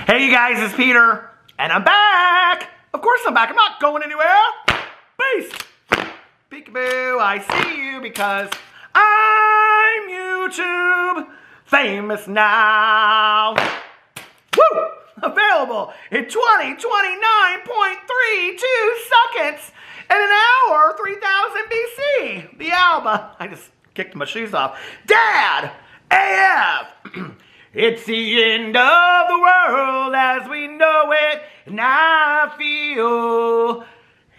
Hey you guys, it's Peter, and I'm back! Of course I'm back, I'm not going anywhere! Peace! Peekaboo, I see you because I'm YouTube famous now! Woo! Available in 2029.32 seconds in an hour, 3000 BC. The Alba. I just kicked my shoes off. Dad! AF! It's the end of the world as we know it, and I feel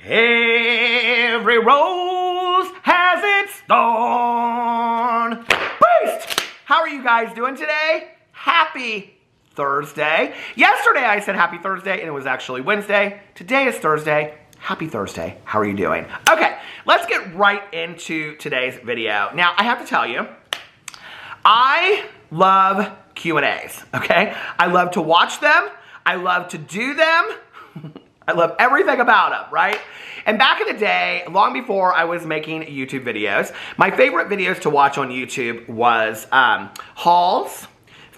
every rose has its thorn. Beast! How are you guys doing today? Happy Thursday. Yesterday I said happy Thursday and it was actually Wednesday. Today is Thursday. Happy Thursday. How are you doing? Okay, let's get right into today's video. Now, I have to tell you, I love Q&As, okay? I love to watch them. I love to do them. I love everything about them, right? And back in the day, long before I was making YouTube videos, my favorite videos to watch on YouTube was hauls,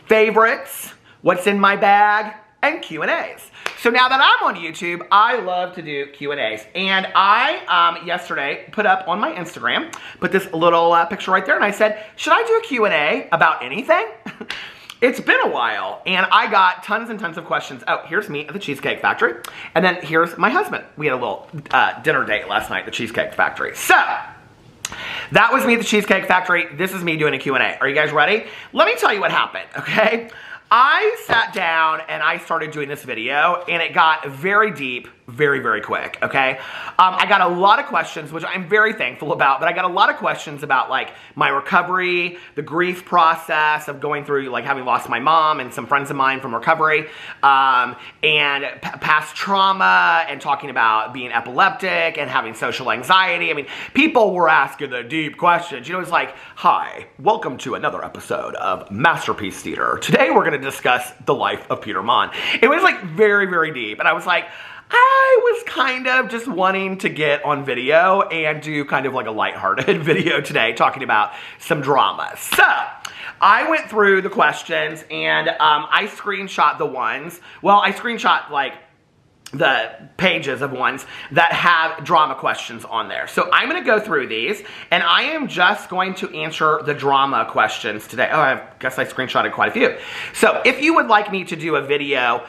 favorites, what's in my bag, and Q&As. So now that I'm on YouTube, I love to do Q&As. And I, yesterday, put up on my Instagram, put this little picture right there, and I said, should I do a Q&A about anything? It's been a while, and I got tons and tons of questions. Oh, here's me at the Cheesecake Factory, and then here's my husband. We had a little dinner date last night at the Cheesecake Factory. So, that was me at the Cheesecake Factory. This is me doing a Q&A. Are you guys ready? Let me tell you what happened, okay? I sat down and I started doing this video, and it got very deep, very, very quick, okay? I got a lot of questions, which I'm very thankful about, but I got a lot of questions about, like, my recovery, the grief process of going through, like, having lost my mom and some friends of mine from recovery, and past trauma, and talking about being epileptic and having social anxiety. I mean, people were asking the deep questions. You know, it's like, hi, welcome to another episode of Masterpiece Theater. Today we're going to discuss the life of Peter Monn. It was, like, very, very deep, and I was like, I was kind of just wanting to get on video and do kind of like a lighthearted video today talking about some drama. So, I went through the questions and I screenshot the ones, well, I screenshot like the pages of ones that have drama questions on there. So I'm going to go through these, and I am just going to answer the drama questions today. Oh, I guess I screenshotted quite a few. So if you would like me to do a video,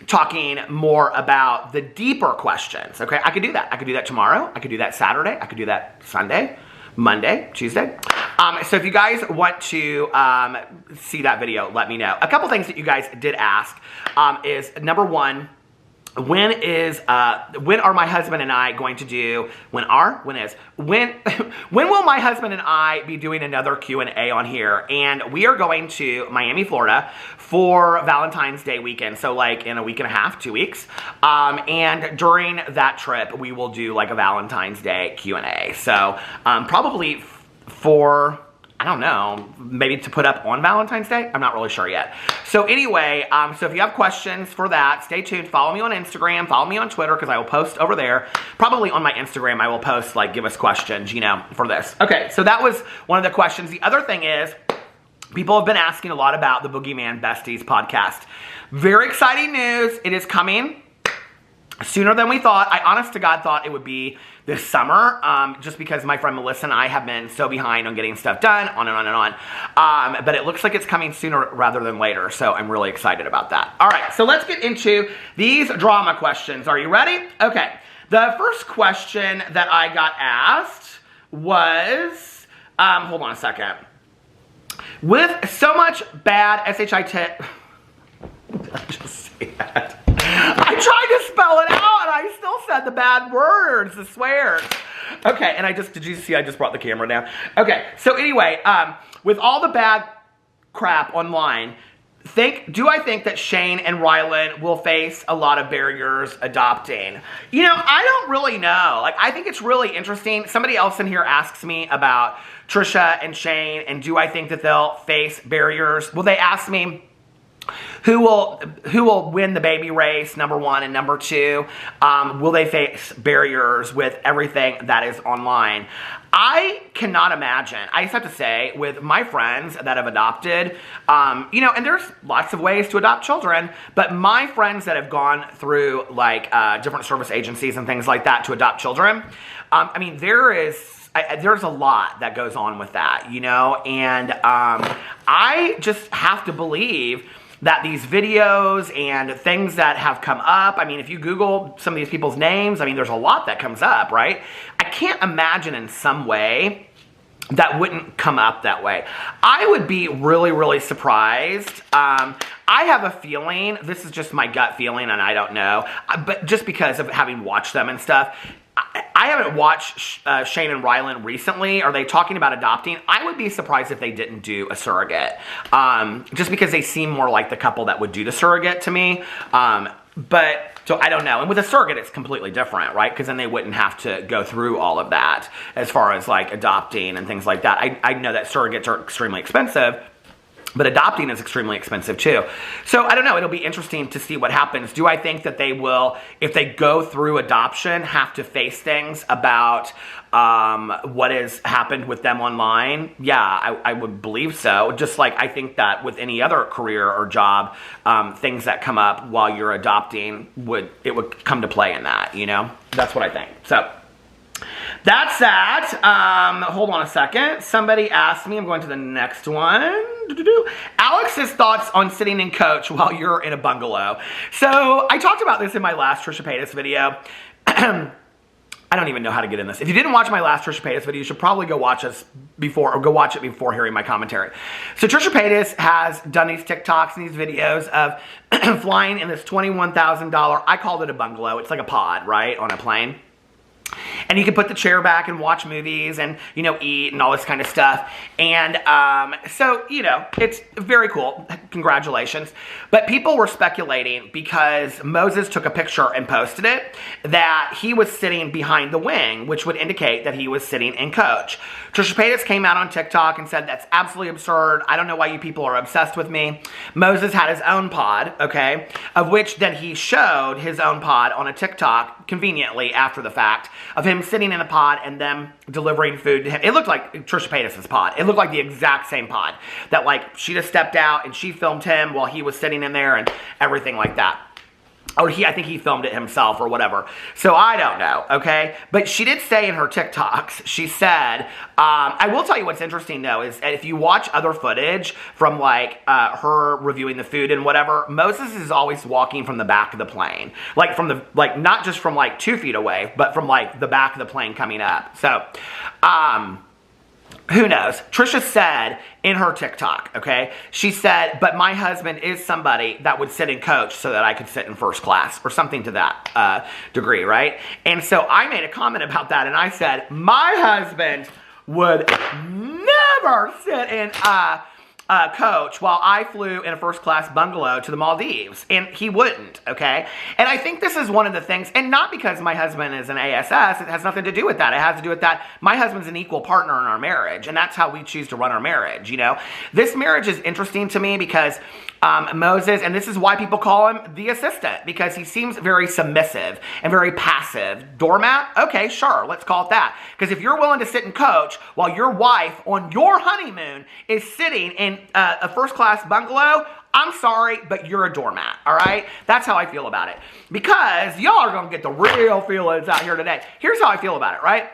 talking more about the deeper questions, okay? I could do that. I could do that tomorrow. I could do that Saturday. I could do that Sunday, Monday, Tuesday. So if you guys want to see that video, let me know. A couple things that you guys did ask is, number one, when are my husband and I going to do, when will my husband and I be doing another Q&A on here? And we are going to Miami, Florida for Valentine's Day weekend. So like in a week and a half, 2 weeks. And during that trip, we will do like a Valentine's Day Q&A. So probably for, I don't know, maybe to put up on Valentine's Day? I'm not really sure yet. So anyway, so if you have questions for that, stay tuned. Follow me on Instagram. Follow me on Twitter, because I will post over there. Probably on my Instagram, I will post, like, give us questions, you know, for this. Okay, so that was one of the questions. The other thing is, people have been asking a lot about the Boogeman Besties podcast. Very exciting news. It is coming sooner than we thought. I honest to God thought it would be this summer, just because my friend Melissa and I have been so behind on getting stuff done, on and on and on. But it looks like it's coming sooner rather than later, so I'm really excited about that. All right, so let's get into these drama questions. Are you ready? Okay, the first question that I got asked was, hold on a second. With so much bad SHIT, did I just say that? I tried to spell it out and I still said the bad words, the swears. Okay, and did you see I just brought the camera down? Okay, so anyway, with all the bad crap online, do I think that Shane and Rylan will face a lot of barriers adopting? You know, I don't really know. Like, I think it's really interesting. Somebody else in here asks me about Trisha and Shane, and do I think that they'll face barriers? Well, they asked me, who will win the baby race, number one, and number two, will they face barriers with everything that is online? I cannot imagine. I just have to say, with my friends that have adopted, and there's lots of ways to adopt children, but my friends that have gone through like different service agencies and things like that to adopt children, there's a lot that goes on with that, and I just have to believe that these videos and things that have come up, if you Google some of these people's names, there's a lot that comes up, right? I can't imagine in some way that wouldn't come up that way. I would be really, really surprised. I have a feeling, this is just my gut feeling and I don't know, but just because of having watched them and stuff, I haven't watched Shane and Rylan recently. Are they talking about adopting? I would be surprised if they didn't do a surrogate. Just because they seem more like the couple that would do the surrogate to me. So I don't know. And with a surrogate, it's completely different, right? Because then they wouldn't have to go through all of that as far as like adopting and things like that. I know that surrogates are extremely expensive, but adopting is extremely expensive too. So I don't know. It'll be interesting to see what happens. Do I think that they will, if they go through adoption, have to face things about what has happened with them online? Yeah, I would believe so. Just like I think that with any other career or job, things that come up while you're adopting would come to play in that, That's what I think. So that's that. Hold on a second. Somebody asked me, I'm going to the next one. Alex's thoughts on sitting in coach while you're in a bungalow. So I talked about this in my last Trisha Paytas video. I don't even know how to get in this. If you didn't watch my last Trisha Paytas video, you should probably go watch it before hearing my commentary. So Trisha Paytas has done these TikToks and these videos of flying in this $21,000, I called it a bungalow. It's like a pod, right, on a plane. And you can put the chair back and watch movies and, eat and all this kind of stuff. And so, it's very cool. Congratulations. But people were speculating because Moses took a picture and posted it that he was sitting behind the wing, which would indicate that he was sitting in coach. Trisha Paytas came out on TikTok and said, that's absolutely absurd. I don't know why you people are obsessed with me. Moses had his own pod, okay, of which then he showed his own pod on a TikTok conveniently after the fact of him sitting in a pod and them delivering food to him. It looked like Trisha Paytas' pod. It looked like the exact same pod that like she just stepped out and she filmed him while he was sitting in there and everything like that. Or I think he filmed it himself or whatever. So I don't know, okay? But she did say in her TikToks, she said, I will tell you what's interesting though, is if you watch other footage from like her reviewing the food and whatever, Moses is always walking from the back of the plane. Like not just from like 2 feet away, but from like the back of the plane coming up. So, who knows? Trisha said in her TikTok, okay, she said, but my husband is somebody that would sit in coach so that I could sit in first class or something to that degree, right? And so I made a comment about that and I said, my husband would never sit in coach while I flew in a first class bungalow to the Maldives, and he wouldn't, okay? And I think this is one of the things, and not because my husband is an ASS, it has nothing to do with that. It has to do with that my husband's an equal partner in our marriage, and that's how we choose to run our marriage, This marriage is interesting to me because Moses, and this is why people call him the assistant, because he seems very submissive and very passive. Doormat? Okay, sure, let's call it that. Because if you're willing to sit and coach while your wife on your honeymoon is sitting in a first-class bungalow, I'm sorry, but you're a doormat, all right? That's how I feel about it. Because y'all are going to get the real feelings out here today. Here's how I feel about it, right?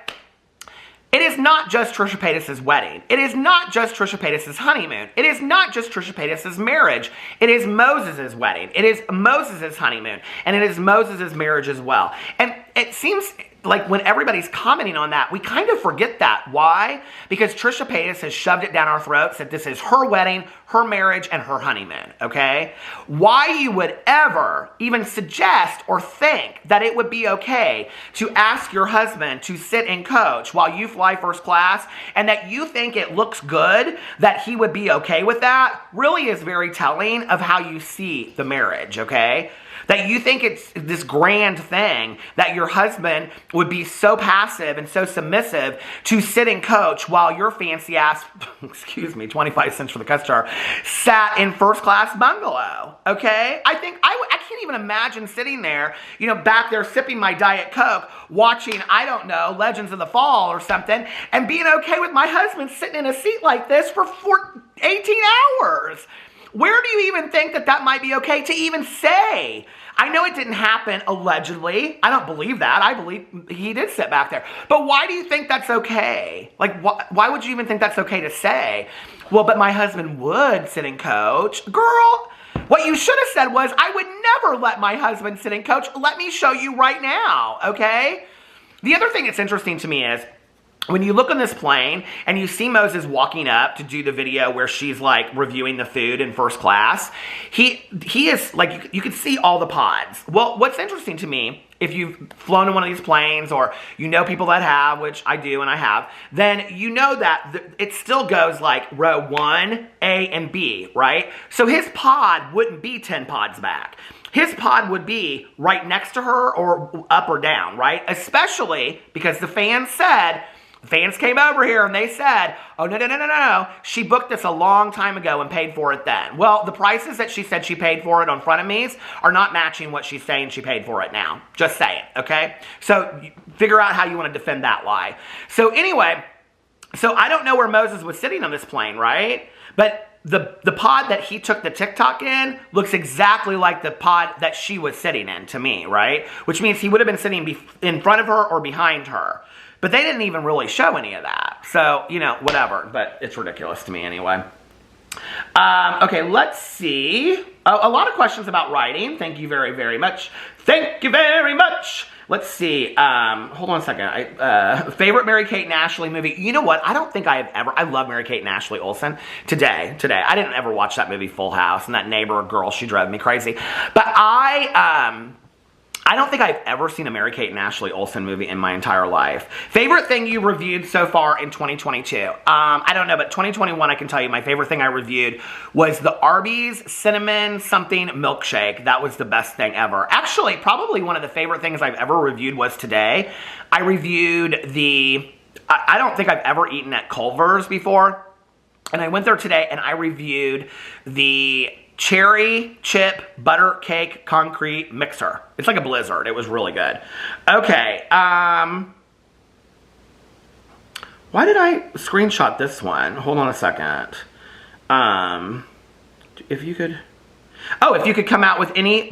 It is not just Trisha Paytas' wedding. It is not just Trisha Paytas' honeymoon. It is not just Trisha Paytas' marriage. It is Moses' wedding. It is Moses' honeymoon. And it is Moses' marriage as well. And it seems like when everybody's commenting on that, we kind of forget that. Why? Because Trisha Paytas has shoved it down our throats that this is her wedding, her marriage, and her honeymoon, okay? Why you would ever even suggest or think that it would be okay to ask your husband to sit in coach while you fly first class and that you think it looks good that he would be okay with that really is very telling of how you see the marriage, okay? That you think it's this grand thing that your husband would be so passive and so submissive to sit and coach while your fancy ass, excuse me, 25 cents for the cuss jar, sat in first class bungalow, okay? I can't even imagine sitting there, back there sipping my Diet Coke, watching, I don't know, Legends of the Fall or something, and being okay with my husband sitting in a seat like this for 18 hours. Where do you even think that might be okay to even say? I know it didn't happen, allegedly. I don't believe that. I believe he did sit back there. But why do you think that's okay? Like, why would you even think that's okay to say? Well, but my husband would sit in coach. Girl, what you should have said was, I would never let my husband sit in coach. Let me show you right now, okay? The other thing that's interesting to me is, when you look on this plane and you see Moses walking up to do the video where she's like reviewing the food in first class, he is like, you can see all the pods. Well, what's interesting to me, if you've flown in one of these planes or you know people that have, which I do and I have, then you know that it still goes like row 1, A, and B, right? So his pod wouldn't be 10 pods back. His pod would be right next to her or up or down, right? Especially because the fans came over here and they said, oh, no. She booked this a long time ago and paid for it then. Well, the prices that she said she paid for it on front of me's are not matching what she's saying she paid for it now. Just saying, okay? So figure out how you want to defend that lie. So anyway, I don't know where Moses was sitting on this plane, right? But the pod that he took the TikTok in looks exactly like the pod that she was sitting in to me, right? Which means he would have been sitting in front of her or behind her. But they didn't even really show any of that. So, whatever. But it's ridiculous to me anyway. Okay, let's see. A lot of questions about writing. Thank you very, very much. Thank you very much. Let's see. Hold on a second. Favorite Mary-Kate and Ashley movie. You know what? I don't think I love Mary-Kate and Ashley Olsen. Today. I didn't ever watch that movie Full House. And that neighbor girl, she drove me crazy. But I don't think I've ever seen a Mary-Kate and Ashley Olsen movie in my entire life. Favorite thing you reviewed so far in 2022? I don't know, but 2021, I can tell you my favorite thing I reviewed was the Arby's cinnamon something milkshake. That was the best thing ever. Actually, probably one of the favorite things I've ever reviewed was today. I reviewed I don't think I've ever eaten at Culver's before. And I went there today and I reviewed the cherry chip butter cake concrete mixer. It's like a blizzard. It was really good. Okay. Why did I screenshot this one? Hold on a second. If you could come out with any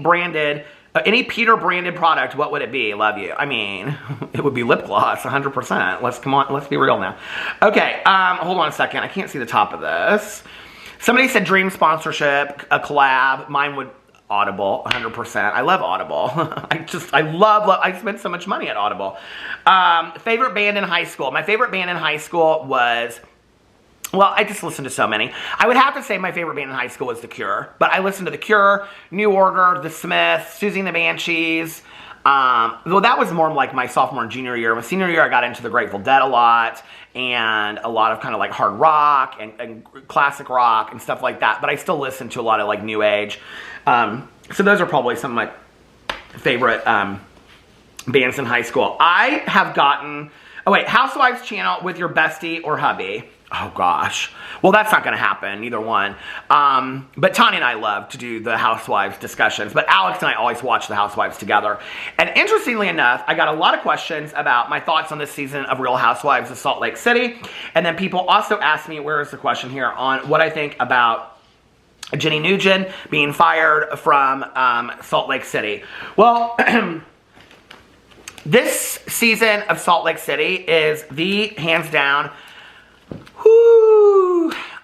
any Peter branded product, what would it be? Love you. I mean, it would be lip gloss, 100%. Let's be real now. Okay. Hold on a second. I can't see the top of this. Somebody said dream sponsorship, a collab. Mine would Audible, 100%. I love Audible. I spent so much money at Audible. Favorite band in high school. My favorite band in high school was, well, I just listened to so many. I would have to say my favorite band in high school was The Cure. But I listened to The Cure, New Order, The Smiths, Susie and the Banshees. Well, that was more like my sophomore and junior year. My senior year, I got into the Grateful Dead a lot, and a lot of kind of like hard rock and classic rock and stuff like that. But I still listen to a lot of like new age. So those are probably some of my favorite bands in high school. I have gotten, Housewives channel with your bestie or hubby. Oh gosh. Well, that's not going to happen, either one. But Tanya and I love to do the Housewives discussions. But Alex and I always watch the Housewives together. And interestingly enough, I got a lot of questions about my thoughts on this season of Real Housewives of Salt Lake City. And then people also asked me, where is the question here, on what I think about Jenny Nugent being fired from Salt Lake City. Well, this season of Salt Lake City is the hands down.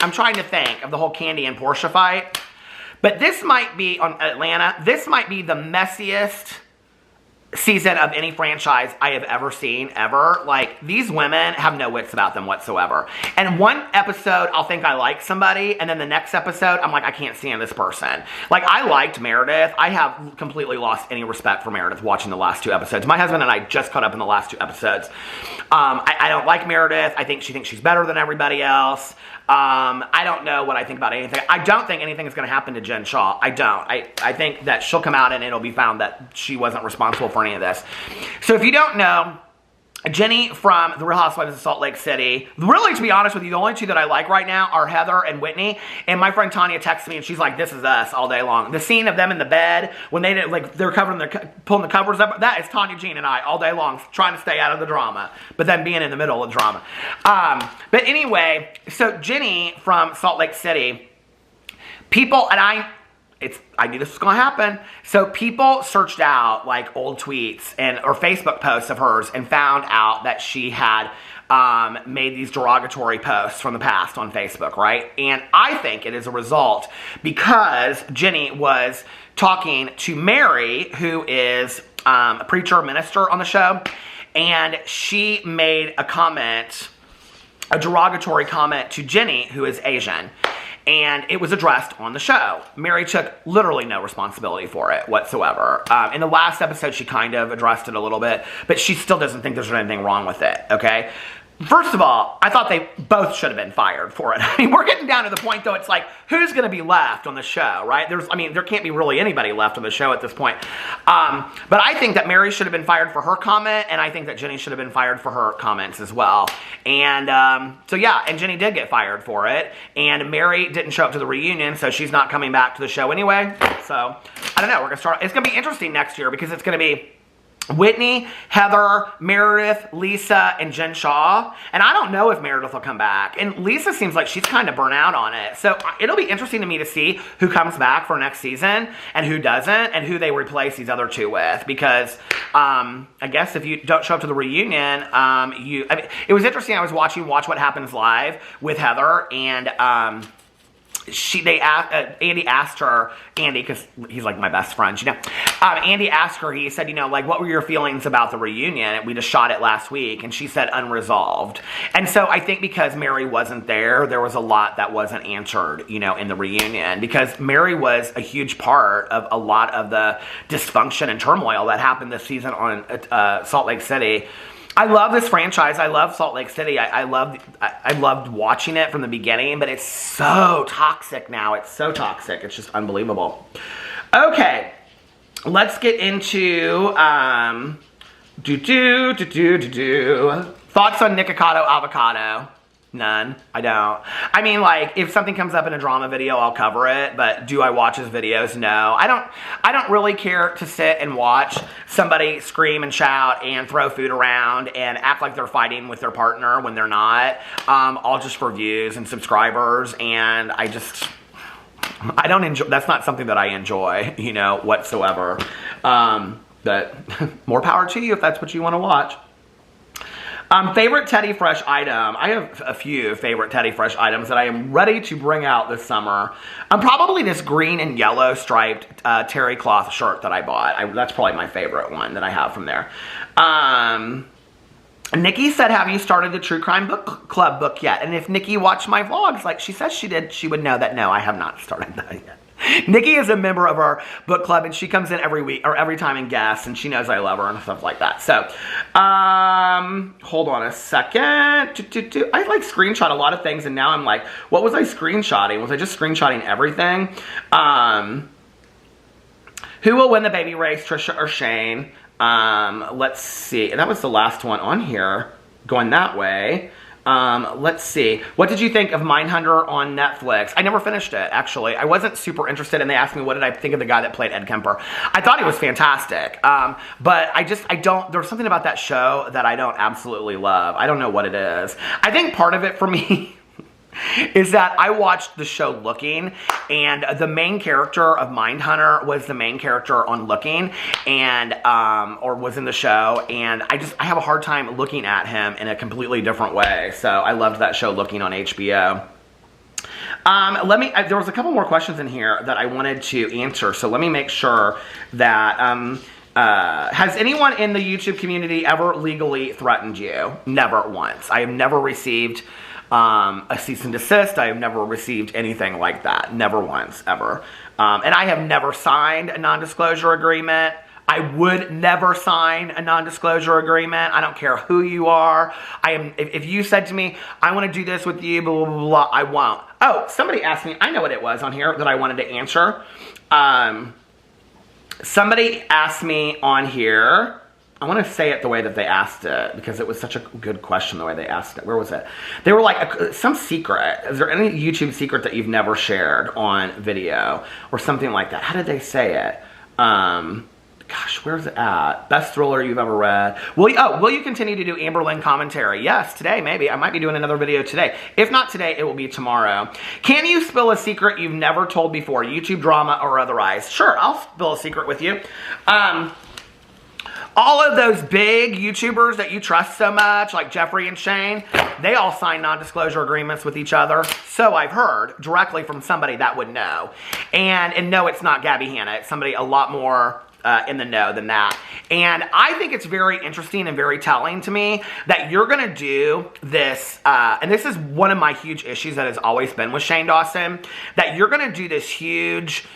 I'm trying to think of the whole Kandi and Portia fight. But this might be, on Atlanta, this might be the messiest season of any franchise I have ever seen, ever. Like, these women have no wits about them whatsoever. And one episode, I'll think I like somebody, and then the next episode, I'm like, I can't stand this person. Like, I liked Meredith. I have completely lost any respect for Meredith watching the last 2 episodes. My husband and I just caught up in the last 2 episodes. I don't like Meredith. I think she thinks she's better than everybody else. I don't know what I think about anything. I don't think anything is going to happen to Jen Shaw. I don't. I think that she'll come out and it'll be found that she wasn't responsible for any of this. So if you don't know, Jenny from The Real Housewives of Salt Lake City. Really, to be honest with you, the only two that I like right now are Heather and Whitney. And my friend Tanya texted me and she's like, this is us all day long. The scene of them in the bed when they they're pulling the covers up, that is Tanya, Jean, and I all day long trying to stay out of the drama, but then being in the middle of the drama. But anyway, so Jenny from Salt Lake City, people, and I knew this was going to happen. So people searched out like old tweets or Facebook posts of hers and found out that she had made these derogatory posts from the past on Facebook, right? And I think it is a result because Jenny was talking to Mary, who is a preacher minister on the show, and she made a derogatory comment to Jenny, who is Asian. And it was addressed on the show. Mary took literally no responsibility for it whatsoever. In the last episode, she kind of addressed it a little bit, but she still doesn't think there's anything wrong with it, okay? First of all, I thought they both should have been fired for it. I mean, we're getting down to the point, though, it's like, who's going to be left on the show, right? There can't be really anybody left on the show at this point. But I think that Mary should have been fired for her comment, and I think that Jenny should have been fired for her comments as well. And so, yeah, and Jenny did get fired for it, and Mary didn't show up to the reunion, so she's not coming back to the show anyway. So, I don't know. We're going to start. It's going to be interesting next year because it's going to be Whitney, Heather, Meredith, Lisa, and Jen Shaw. And I don't know if Meredith will come back. And Lisa seems like she's kind of burnt out on it. So it'll be interesting to me to see who comes back for next season and who doesn't and who they replace these other two with. Because I guess if you don't show up to the reunion, it was interesting. I was watching Watch What Happens Live with Heather, and Andy asked her, because he's like my best friend, Andy asked her, he said, like, what were your feelings about the reunion? We just shot it last week, and she said unresolved. And so I think because Mary wasn't there was a lot that wasn't answered, in the reunion, because Mary was a huge part of a lot of the dysfunction and turmoil that happened this season on Salt Lake City. I love this franchise. I love Salt Lake City. I loved watching it from the beginning, but it's so toxic now. It's so toxic. It's just unbelievable. Okay, let's get into thoughts on Avocado. Avocado. None. I don't. I mean, like, if something comes up in a drama video, I'll cover it, but do I watch his videos? No. I don't really care to sit and watch somebody scream and shout and throw food around and act like they're fighting with their partner when they're not. All just for views and subscribers, and I don't enjoy, that's not something that I enjoy, whatsoever. But more power to you if that's what you want to watch. Favorite Teddy Fresh item. I have a few favorite Teddy Fresh items that I am ready to bring out this summer. Probably this green and yellow striped terry cloth shirt that I bought. That's probably my favorite one that I have from there. Nikki said, have you started the True Crime Book Club book yet? And if Nikki watched my vlogs like she says she did, she would know that no, I have not started that yet. Nikki is a member of our book club, and she comes in every week or every time and guests, and she knows I love her and stuff like that. So, hold on a second. I like screenshot a lot of things, and now I'm like, what was I screenshotting? Was I just screenshotting everything? Who will win the baby race, Trisha or Shane? Let's see. That was the last one on here, going that way. Let's see. What did you think of Mindhunter on Netflix? I never finished it, actually. I wasn't super interested, and they asked me what did I think of the guy that played Ed Kemper. I thought he was fantastic, but there's something about that show that I don't absolutely love. I don't know what it is. I think part of it for me is that I watched the show Looking, and the main character of Mindhunter was the main character on Looking, and or was in the show, and I have a hard time looking at him in a completely different way. So I loved that show Looking on HBO. There was a couple more questions in here that I wanted to answer, so let me make sure that has anyone in the YouTube community ever legally threatened you? Never once. I have never received a cease and desist. I have never received anything like that. Never once, ever. And I have never signed a non-disclosure agreement. I would never sign a non-disclosure agreement. I don't care who you are. If you said to me, I want to do this with you, blah, blah, blah, blah, I won't. Oh, somebody asked me, I know what it was on here that I wanted to answer. Somebody asked me on here, I want to say it the way that they asked it because it was such a good question the way they asked it. Where was it? They were like, some secret. Is there any YouTube secret that you've never shared on video or something like that? How did they say it? Gosh, where's it at? Best thriller you've ever read. Will you continue to do Amber Lynn commentary? Yes, today maybe. I might be doing another video today. If not today, it will be tomorrow. Can you spill a secret you've never told before, YouTube drama or otherwise? Sure, I'll spill a secret with you. All of those big YouTubers that you trust so much, like Jeffrey and Shane, they all sign non-disclosure agreements with each other. So I've heard directly from somebody that would know. And no, it's not Gabby Hanna. It's somebody a lot more in the know than that. And I think it's very interesting and very telling to me that you're going to do this, and this is one of my huge issues that has always been with Shane Dawson, that you're going to do this huge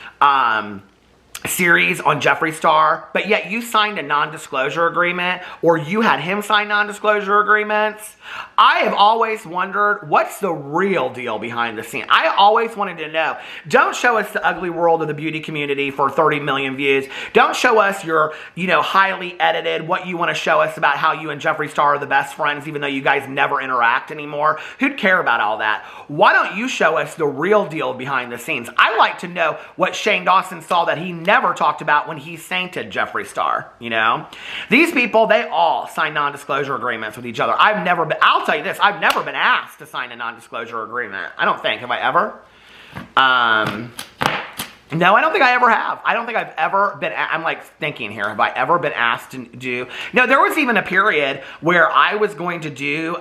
series on Jeffree Star, but yet you signed a non-disclosure agreement, or you had him sign non-disclosure agreements. I have always wondered, what's the real deal behind the scene? I always wanted to know. Don't show us the ugly world of the beauty community for 30 million views. Don't show us your, highly edited, what you want to show us about how you and Jeffree Star are the best friends, even though you guys never interact anymore. Who'd care about all that? Why don't you show us the real deal behind the scenes? I like to know what Shane Dawson saw that he never talked about when he sainted Jeffree Star, These people, they all sign non-disclosure agreements with each other. I'll tell you this, I've never been asked to sign a non-disclosure agreement. I don't think. Have I ever? No, I don't think I ever have. I don't think I've ever been, I'm like thinking here, have I ever been asked to do, no, there was even a period where I was going to do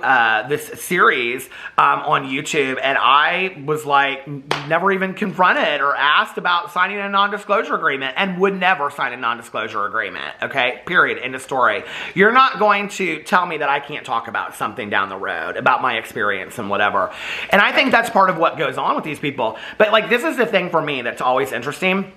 this series on YouTube, and I was like, never even confronted or asked about signing a non-disclosure agreement, and would never sign a non-disclosure agreement, okay, period, end of story. You're not going to tell me that I can't talk about something down the road, about my experience and whatever. And I think that's part of what goes on with these people. But like, this is the thing for me that's always interesting.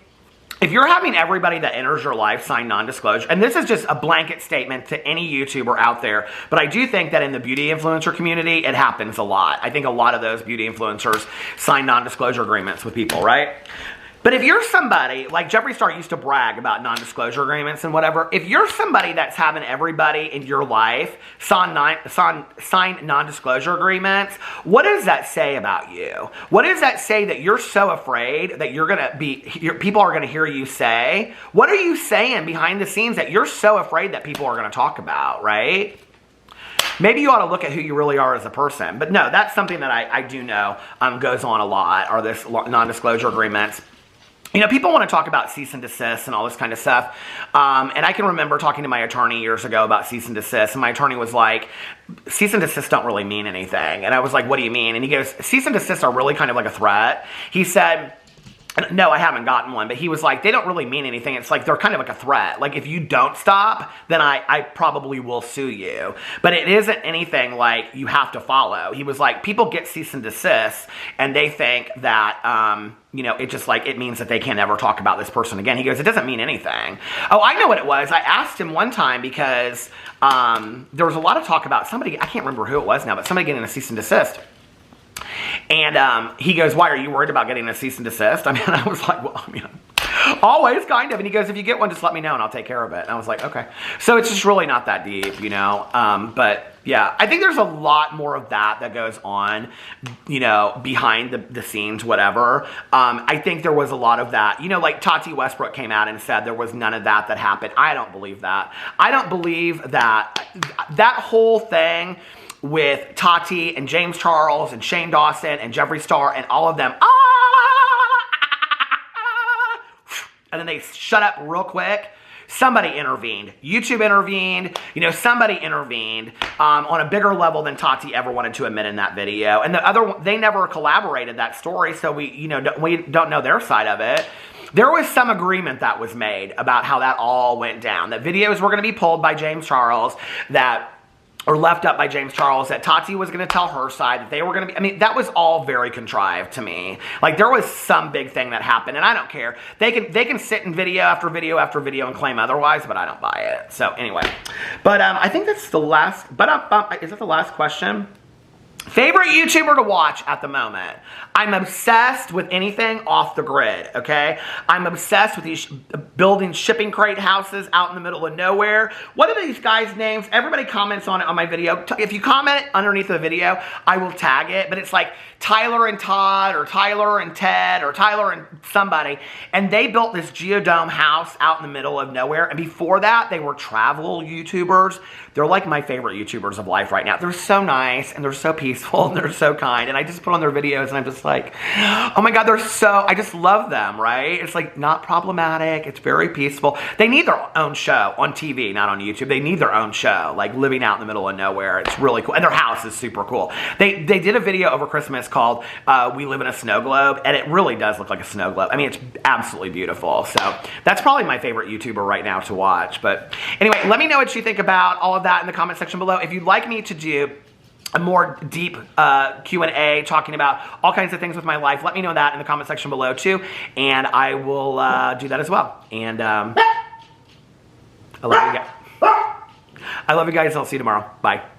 If you're having everybody that enters your life sign non-disclosure, and this is just a blanket statement to any YouTuber out there, but I do think that in the beauty influencer community, it happens a lot. I think a lot of those beauty influencers sign non-disclosure agreements with people, right? But if you're somebody, like Jeffree Star used to brag about non-disclosure agreements and whatever, if you're somebody that's having everybody in your life sign non-disclosure agreements, what does that say about you? What does that say that you're so afraid that people are going to hear you say? What are you saying behind the scenes that you're so afraid that people are going to talk about, right? Maybe you ought to look at who you really are as a person. But no, that's something that I do know goes on a lot, are this non-disclosure agreements. People want to talk about cease and desist and all this kind of stuff. And I can remember talking to my attorney years ago about cease and desist. And my attorney was like, cease and desist don't really mean anything. And I was like, what do you mean? And he goes, cease and desist are really kind of like a threat. He said, no, I haven't gotten one. But he was like, they don't really mean anything. It's like, they're kind of like a threat. Like, if you don't stop, then I probably will sue you. But it isn't anything like you have to follow. He was like, people get cease and desist, and they think that, it just like, it means that they can't ever talk about this person again. He goes, it doesn't mean anything. Oh, I know what it was. I asked him one time because there was a lot of talk about somebody, I can't remember who it was now, but somebody getting a cease and desist. And he goes, why are you worried about getting a cease and desist? I was like, well, always kind of. And he goes, if you get one, just let me know and I'll take care of it. And I was like, okay. So it's just really not that deep, But yeah, I think there's a lot more of that goes on, behind the scenes, whatever. I think there was a lot of that. Like Tati Westbrook came out and said there was none of that happened. I don't believe that. I don't believe that whole thing with Tati and James Charles and Shane Dawson and Jeffree Star and all of them. And then they shut up real quick. Somebody intervened. YouTube intervened. Somebody intervened on a bigger level than Tati ever wanted to admit in that video. And they never collaborated that story, so we don't know their side of it. There was some agreement that was made about how that all went down. That videos were going to be pulled by James Charles, or left up by James Charles, that Tati was going to tell her side, that they were going to be, that was all very contrived to me. Like, there was some big thing that happened, and I don't care. They can sit in video after video after video and claim otherwise, but I don't buy it. So, anyway. But, I think that's the last, is that the last question? Favorite YouTuber to watch at the moment? I'm obsessed with anything off the grid, okay? I'm obsessed with these building shipping crate houses out in the middle of nowhere. What are these guys' names? Everybody comments on it on my video. If you comment underneath the video, I will tag it, but it's like Tyler and Todd, or Tyler and Ted, or Tyler and somebody, and they built this geodome house out in the middle of nowhere, and before that, they were travel YouTubers. They're like my favorite YouTubers of life right now. They're so nice, and they're so peaceful, and they're so kind, and I just put on their videos, and I'm just like, oh my God, I just love them, right? It's like not problematic, it's very peaceful. They need their own show on TV, not on YouTube. They need their own show, like living out in the middle of nowhere. It's really cool, and their house is super cool. They did a video over Christmas called We Live in a Snow Globe, and it really does look like a snow globe. I mean, it's absolutely beautiful. So that's probably my favorite YouTuber right now to watch. But anyway, let me know what you think about all of that in the comment section below. If you'd like me to do a more deep Q&A talking about all kinds of things with my life, let me know that in the comment section below too, and I will do that as well. And I love you guys. I love you guys. I'll see you tomorrow. Bye.